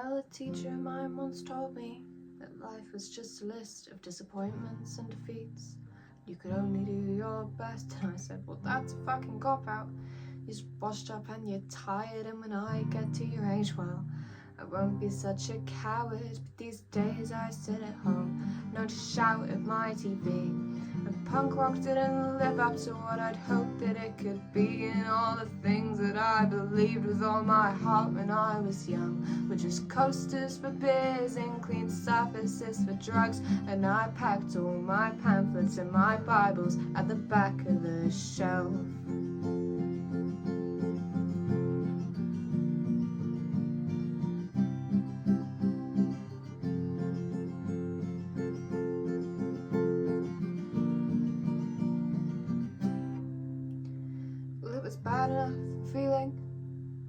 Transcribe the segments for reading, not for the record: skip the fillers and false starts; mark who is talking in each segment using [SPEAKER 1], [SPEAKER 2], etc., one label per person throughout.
[SPEAKER 1] Well, a teacher of mine once told me that life was just a list of disappointments and defeats. You could only do your best. And I said, well, that's a fucking cop-out. You're just washed up and you're tired, and when I get to your age, well, I won't be such a coward. But these days I sit at home, known to shout at my TV. And punk rock didn't live up to what I'd hoped that it could be. And all the things that I believed with all my heart when I was young were just coasters for beers and clean surfaces for drugs. And I packed all my pamphlets and my Bibles at the back of the shelf. It was bad enough feeling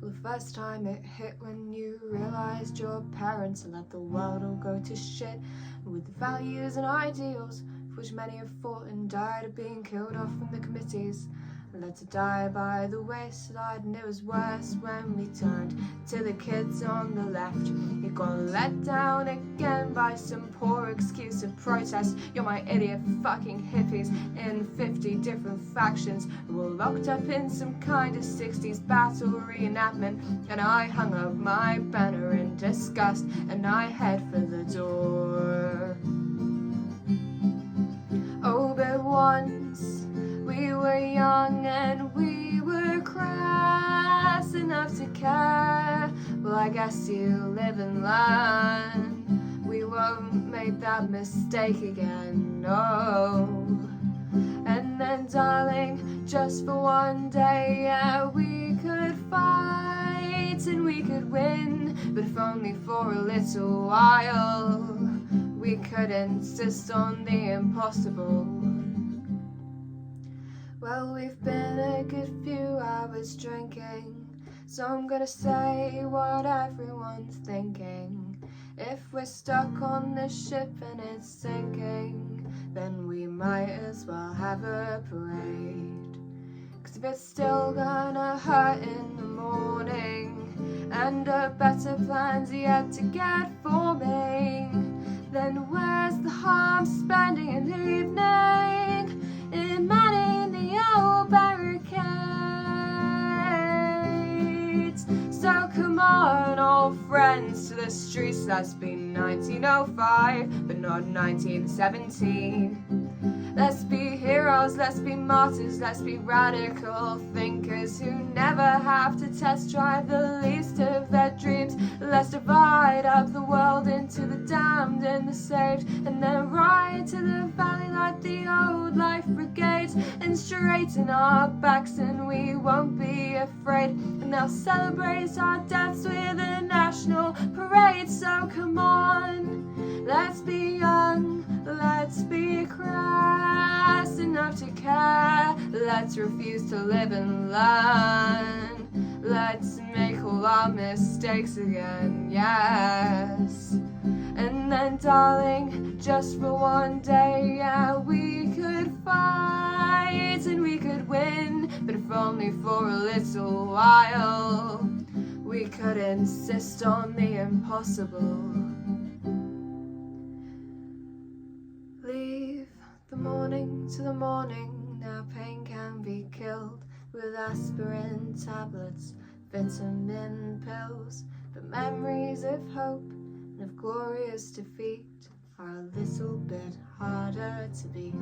[SPEAKER 1] the first time it hit, when you realized your parents had let the world all go to shit, with the values and ideals for which many have fought and died of being killed off from the committees and led to die by the wayside. And it was worse when we turned to the kids on the left. You got let down again by some poor excuse of protest. You're my idiot fucking hippies in 50 different factions who were locked up in some kind of 60s battle reenactment. And I hung up my banner in disgust and I head for the door. Oh, but once we were young and we were crass enough to care. Well, I guess you live and learn. We won't make that mistake again, no. And then, darling, just for one day, yeah, we could fight and we could win, but if only for a little while. We could insist on the impossible. Well, we've been a good few hours drinking, so I'm gonna say what everyone's thinking. If we're stuck on the ship and it's sinking, then we might as well have a parade. 'Cause if it's still gonna hurt in the morning, and a better plan's yet to get forming, then where's the harm spending an evening in manning the old barricades? So come on, old friends, to the streets. Let's be 1905, but not 1917. Let's be heroes, let's be martyrs, let's be radical thinkers who never have to test drive the least of their dreams. Let's divide up the world into the damned and the saved, and then ride to the valley like the old life brigades, and straighten our backs and we won't be afraid, and they'll celebrate our deaths with a national parade. So come on, let's be young, let's be crass enough to care. Let's refuse to live and learn. Let's make all our mistakes again, yes. And then, darling, just for one day, yeah, we could fight and we could win, but if only for a little while. We could insist on the impossible. Leave the morning to the morning. Now pain can be killed with aspirin tablets, vitamin pills, but memories of hope and of glorious defeat are a little bit harder to beat.